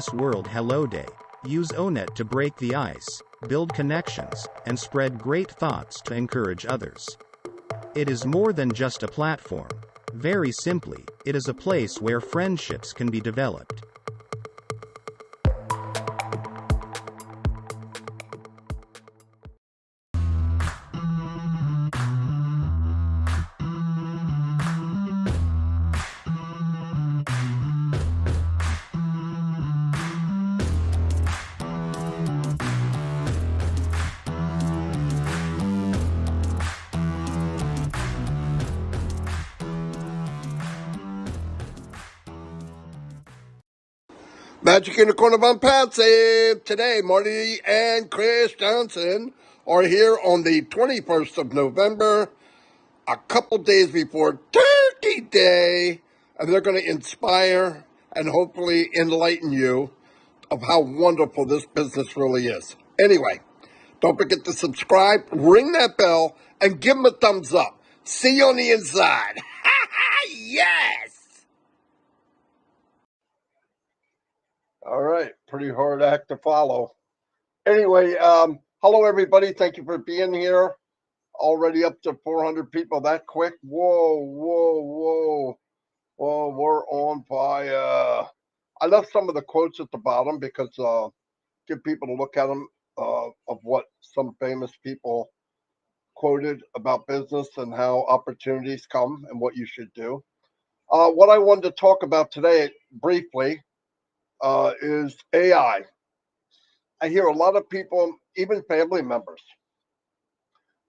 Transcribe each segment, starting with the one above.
business world hello day. Use Onet to break the ice, build connections, and spread great thoughts to encourage others. It is more than just a platform. Very simply, it is a place where friendships can be developed. Magic in the Corner of Onpassive. Today, Marty and Chris Johnson are here on the 21st of November, a couple days before Turkey Day, and they're going to inspire and hopefully enlighten you of how wonderful this business really is. Anyway, don't forget to subscribe, ring that bell, and give them a thumbs up. See you on the inside. Yes! All right, pretty hard act to follow. Anyway, hello everybody. Thank you for being here. Already up to 400 people that quick. Whoa, we're on fire. I left some of the quotes at the bottom because give people to look at them of what some famous people quoted about business and how opportunities come and what you should do. What I wanted to talk about today briefly is AI. I hear a lot of people, even family members.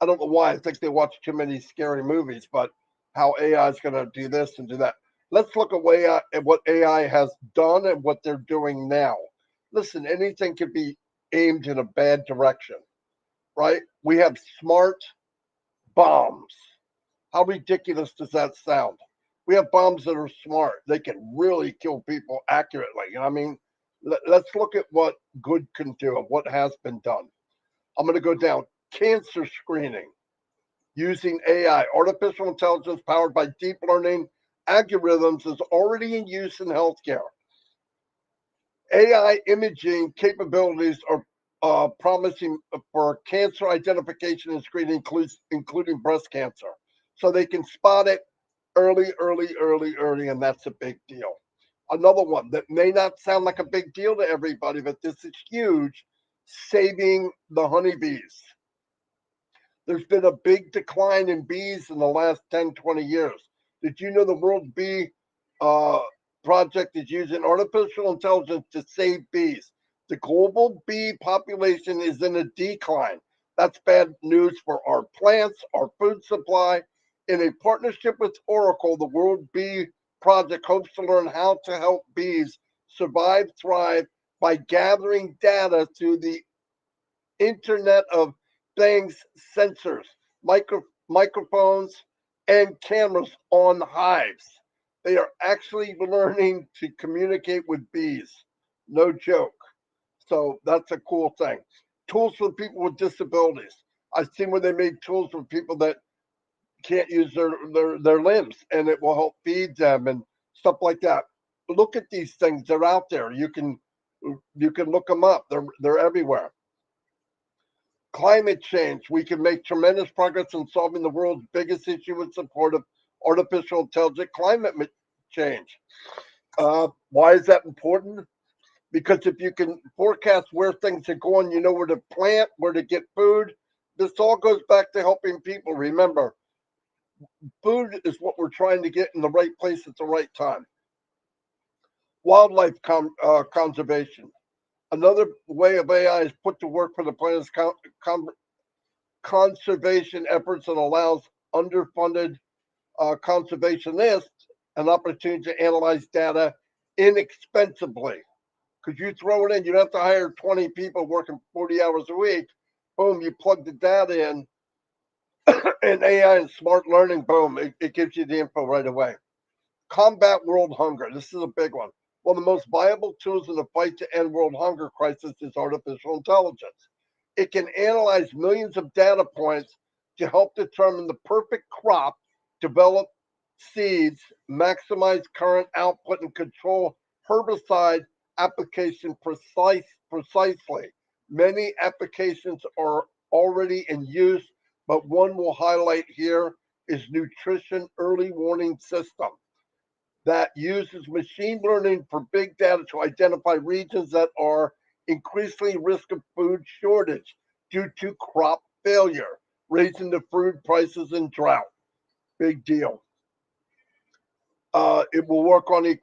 I don't know why. I think they watch too many scary movies, but how AI is going to do this and do that. Let's look at what AI has done and what they're doing now. Listen, anything can be aimed in a bad direction, right? We have smart bombs. How ridiculous does that sound? We have bombs that are smart. They can really kill people accurately. You know what I mean? Let's look at what good can do and what has been done. I'm going to go down. Cancer screening using AI, artificial intelligence powered by deep learning algorithms, is already in use in healthcare. AI imaging capabilities are promising for cancer identification and screening, including breast cancer. So they can spot it early, and that's a big deal. Another one that may not sound like a big deal to everybody, but this is huge, saving the honeybees. There's been a big decline in bees in the last 10, 20 years. Did you know the World Bee Project is using artificial intelligence to save bees? The global bee population is in a decline. That's bad news for our plants, our food supply. In a partnership with Oracle, the World Bee Project hopes to learn how to help bees survive, thrive by gathering data through the Internet of Things sensors, microphones, and cameras on hives. They are actually learning to communicate with bees. No joke. So that's a cool thing. Tools for people with disabilities. I've seen where they made tools for people that can't use their limbs, and it will help feed them and stuff like that. Look at these things. They're out there. You can look them up. They're everywhere. Climate change. We can make tremendous progress in solving the world's biggest issue in support of artificial intelligence, climate change. Why is that important? Because if you can forecast where things are going, you know where to plant, where to get food. This all goes back to helping people. Remember, food is what we're trying to get in the right place at the right time. Wildlife conservation. Another way of AI is put to work for the planet's conservation efforts and allows underfunded conservationists an opportunity to analyze data inexpensively. Because you throw it in, you don't have to hire 20 people working 40 hours a week. Boom, you plug the data in, and AI and smart learning, boom, it gives you the info right away. Combat world hunger. This is a big one. One of the most viable tools in the fight to end world hunger crisis is artificial intelligence. It can analyze millions of data points to help determine the perfect crop, develop seeds, maximize current output, and control herbicide application precisely. Many applications are already in use, but one we'll highlight here is nutrition early warning system that uses machine learning for big data to identify regions that are increasingly risk of food shortage due to crop failure, raising the food prices and drought. Big deal. It will work on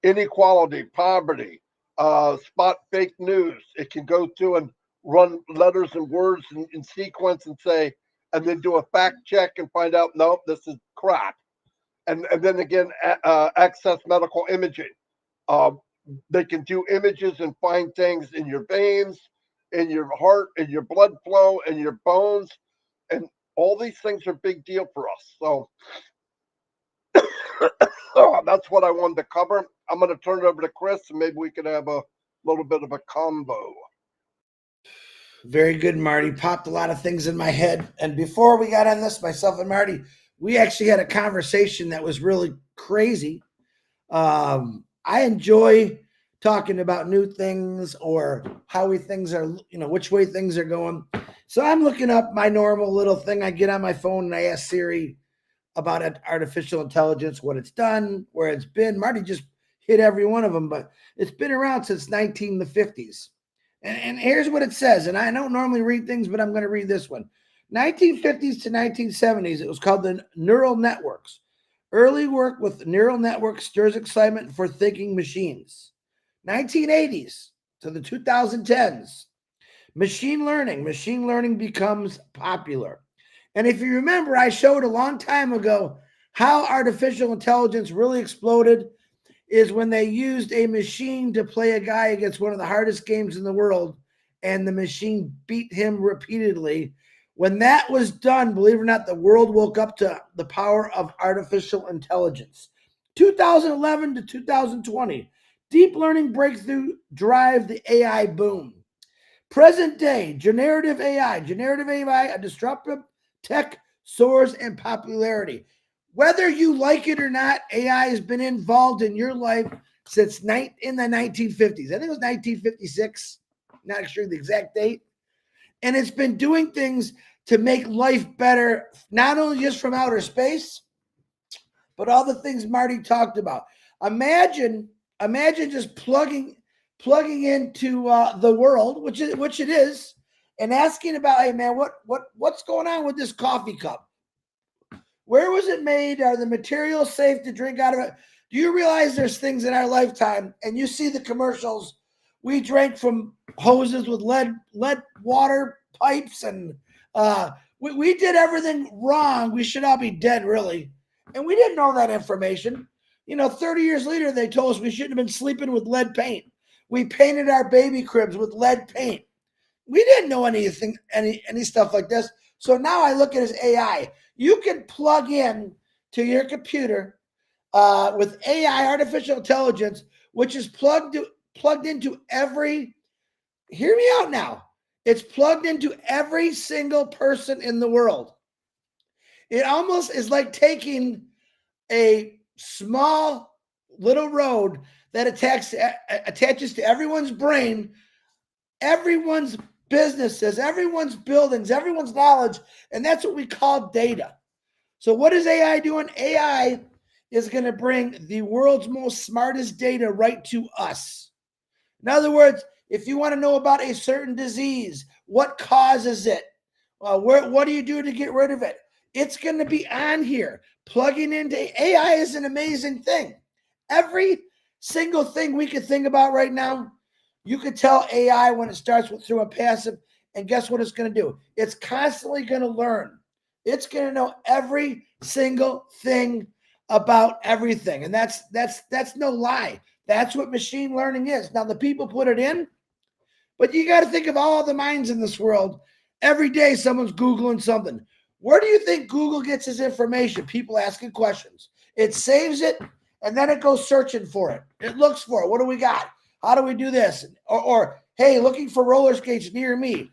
inequality, poverty, spot fake news. It can go through and run letters and words in sequence and say, and then do a fact check and find out, no, this is crap. And then again, access medical imaging. Uh, they can do images and find things in your veins, in your heart, in your blood flow, in your bones, and all these things are big deal for us. So that's what I wanted to cover. I'm going to turn it over to Chris, and maybe we could have a little bit of a combo. Very good, Marty. Popped a lot of things in my head. And before we got on this, myself and Marty, we actually had a conversation that was really crazy. I enjoy talking about new things or how things are, which way things are going. So I'm looking up my normal little thing. I get on my phone and I ask Siri about artificial intelligence, what it's done, where it's been. Marty just hit every one of them, but it's been around since 1950s. And here's what it says. And I don't normally read things, but I'm going to read this one. 1950s to 1970s, it was called the neural networks. Early work with neural networks stirs excitement for thinking machines. 1980s to the 2010s, machine learning becomes popular. And if you remember, I showed a long time ago how artificial intelligence really exploded is when they used a machine to play a guy against one of the hardest games in the world, and the machine beat him repeatedly. When that was done, believe it or not, the world woke up to the power of artificial intelligence. 2011 to 2020, deep learning breakthrough drive the AI boom. Present day, generative AI, a disruptive tech soars in popularity. Whether you like it or not, AI has been involved in your life since in the 1950s. I think it was 1956, not sure the exact date. And it's been doing things to make life better, not only just from outer space, but all the things Marty talked about. Imagine just plugging into the world, which it is, and asking about, hey man, what's going on with this coffee cup? Where was it made? Are the materials safe to drink out of it? Do you realize there's things in our lifetime, and you see the commercials? We drank from hoses with lead water pipes, and we did everything wrong. We should all be dead, really. And we didn't know that information. 30 years later, they told us we shouldn't have been sleeping with lead paint. We painted our baby cribs with lead paint. We didn't know anything, any stuff like this. So now I look at it as AI. You can plug in to your computer with AI, artificial intelligence, which is plugged into every, hear me out now, it's plugged into every single person in the world. It almost is like taking a small little road that attaches to everyone's brain, everyone's businesses, everyone's buildings, everyone's knowledge, and that's what we call data. So what is AI doing? AI is going to bring the world's most smartest data right to us. In other words, if you want to know about a certain disease, what causes it, what do you do to get rid of it? It's going to be on here. Plugging into AI is an amazing thing. Every single thing we could think about right now, you could tell AI when it starts through Onpassive, and guess what it's going to do? It's constantly going to learn. It's going to know every single thing about everything. And that's no lie. That's what machine learning is. Now, the people put it in, but you got to think of all the minds in this world. Every day, someone's Googling something. Where do you think Google gets its information? People asking questions. It saves it, and then it goes searching for it. It looks for it. What do we got? How do we do this? Or hey, looking for roller skates near me.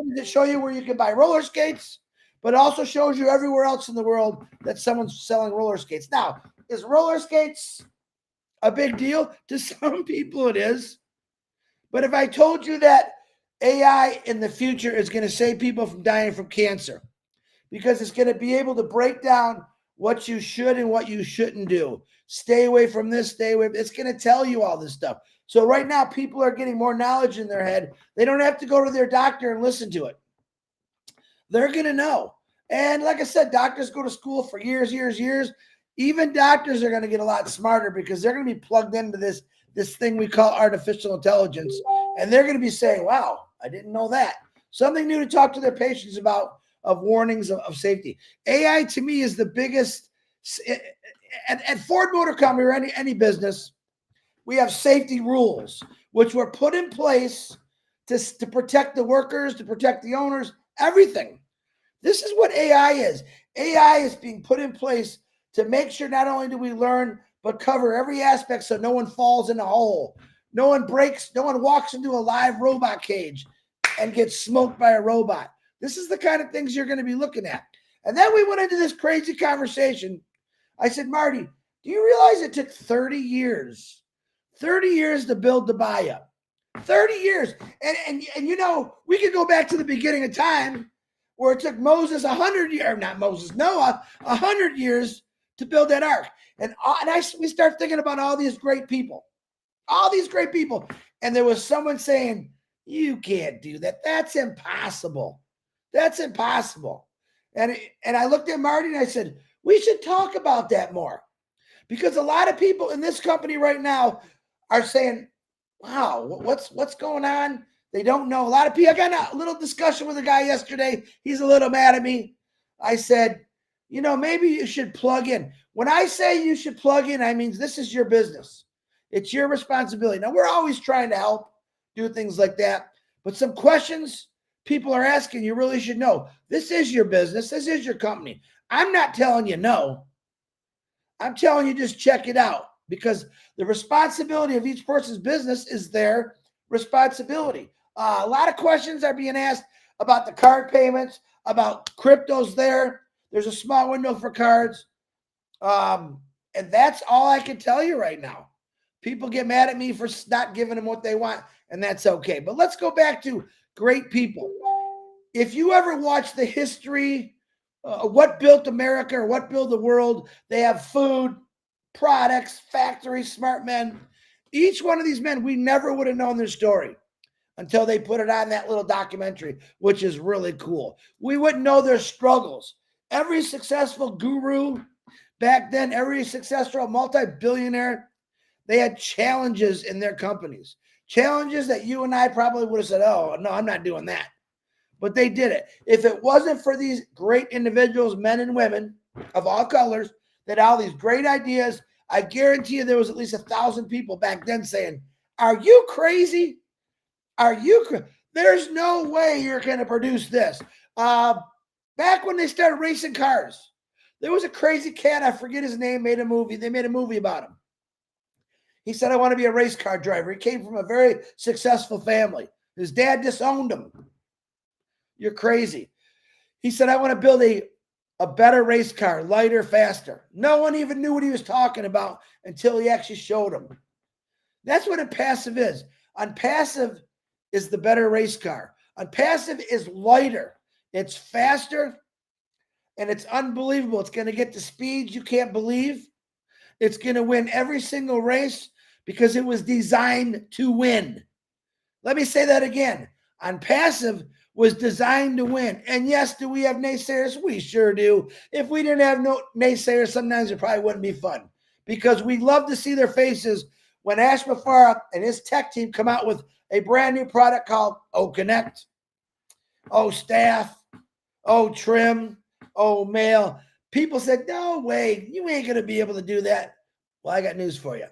Does it show you where you can buy roller skates? But it also shows you everywhere else in the world that someone's selling roller skates. Now, is roller skates a big deal? To some people it is. But if I told you that AI in the future is going to save people from dying from cancer, because it's going to be able to break down what you should and what you shouldn't do. Stay away from this, stay away. It's going to tell you all this stuff. So right now, people are getting more knowledge in their head. They don't have to go to their doctor and listen to it. They're going to know. And like I said, doctors go to school for years, years, years. Even doctors are going to get a lot smarter because they're going to be plugged into this thing we call artificial intelligence. And they're going to be saying, wow, I didn't know that. Something new to talk to their patients about, of warnings of safety. AI to me is the biggest. At Ford Motor Company or any business, we have safety rules, which were put in place to protect the workers, to protect the owners, everything. This is what AI is. AI is being put in place to make sure not only do we learn, but cover every aspect so no one falls in a hole. No one walks into a live robot cage and gets smoked by a robot. This is the kind of things you're going to be looking at. And then we went into this crazy conversation. I said, Marty, do you realize it took 30 years? 30 years to build the Baya. 30 years. And you know, we could go back to the beginning of time where it took Moses 100 years, or not Moses, Noah, 100 years to build that ark. We start thinking about all these great people. And there was someone saying, you can't do that. That's impossible. That's impossible. And I looked at Marty and I said, we should talk about that more. Because a lot of people in this company right now are saying, wow, what's going on? They don't know. A lot of people, I got a little discussion with a guy yesterday. He's a little mad at me. I said, you know, maybe you should plug in. When I say you should plug in, I mean, this is your business. It's your responsibility. Now, we're always trying to help do things like that. But some questions people are asking, you really should know. This is your business. This is your company. I'm not telling you no. I'm telling you just check it out, because the responsibility of each person's business is their responsibility. A lot of questions are being asked about the card payments, about cryptos there. There's a small window for cards. And that's all I can tell you right now. People get mad at me for not giving them what they want, and that's okay. But let's go back to great people. If you ever watch the history, what built America or what built the world, they have food, products, factories, smart men. Each one of these men, we never would have known their story until they put it on that little documentary, which is really cool. We wouldn't know their struggles. Every successful guru back then, every successful multi-billionaire, they had challenges in their companies. Challenges that you and I probably would have said, oh, no, I'm not doing that. But they did it. If it wasn't for these great individuals, men and women of all colors, that all these great ideas, I guarantee you there was at least 1,000 people back then saying, are you crazy? There's no way you're going to produce this. Back when they started racing cars, there was a crazy cat, I forget his name, made a movie. They made a movie about him. He said, I want to be a race car driver. He came from a very successful family. His dad disowned him. You're crazy. He said, I want to build a better race car, lighter, faster. No one even knew what he was talking about until he actually showed them. That's what Onpassive is. Onpassive is the better race car. Onpassive is lighter. It's faster, and it's unbelievable. It's going to get to speeds you can't believe. It's going to win every single race because it was designed to win. Let me say that again. Onpassive was designed to win. And yes, do we have naysayers? We sure do. If we didn't have no naysayers, sometimes it probably wouldn't be fun, because we love to see their faces when Ash Mafara and his tech team come out with a brand new product called Connect, Staff, Trim, Mail. People said, no way, you ain't going to be able to do that. Well, I got news for you.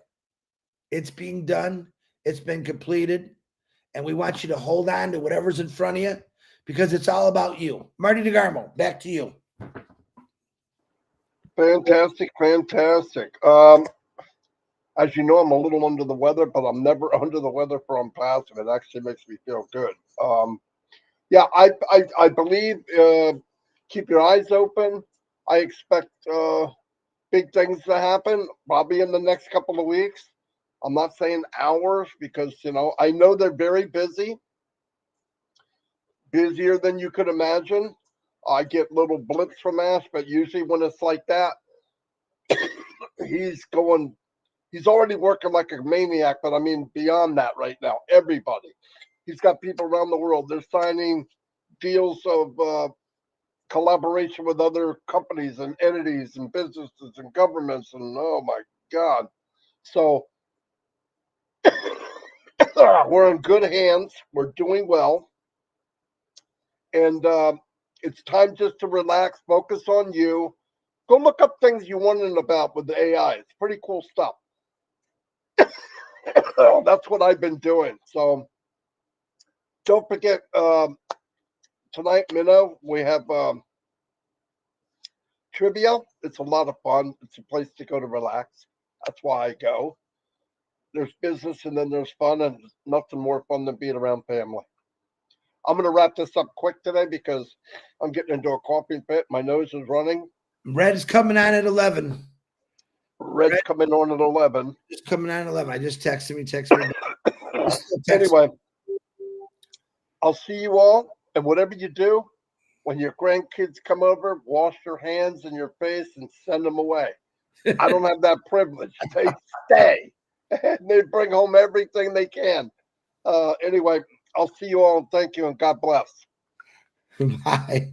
It's being done. It's been completed. And we want you to hold on to whatever's in front of you, because it's all about you. Marty DeGarmo, back to you. Fantastic. As you know, I'm a little under the weather, but I'm never under the weather for Onpassive. It actually makes me feel good. Yeah, I believe, keep your eyes open. I expect big things to happen probably in the next couple of weeks. I'm not saying hours because, I know they're very busy, busier than you could imagine. I get little blips from Ash, but usually when it's like that, he's already working like a maniac, but I mean, beyond that right now, everybody. He's got people around the world. They're signing deals of collaboration with other companies and entities and businesses and governments. And oh my God. So we're in good hands. We're doing well. And it's time just to relax, focus on you. Go look up things you wondering about with the AI. It's pretty cool stuff. That's what I've been doing. So don't forget, tonight, Minnow, we have trivia. It's a lot of fun. It's a place to go to relax. That's why I go. There's business and then there's fun, and nothing more fun than being around family. I'm going to wrap this up quick today because I'm getting into a coughing fit. My nose is running. Red's coming on at 11. Red's coming on at 11. Just coming on at 11. I just texted me. Anyway, I'll see you all. And whatever you do, when your grandkids come over, wash your hands and your face and send them away. I don't have that privilege. They stay. And they bring home everything they can. Anyway, I'll see you all. Thank you and God bless. Bye.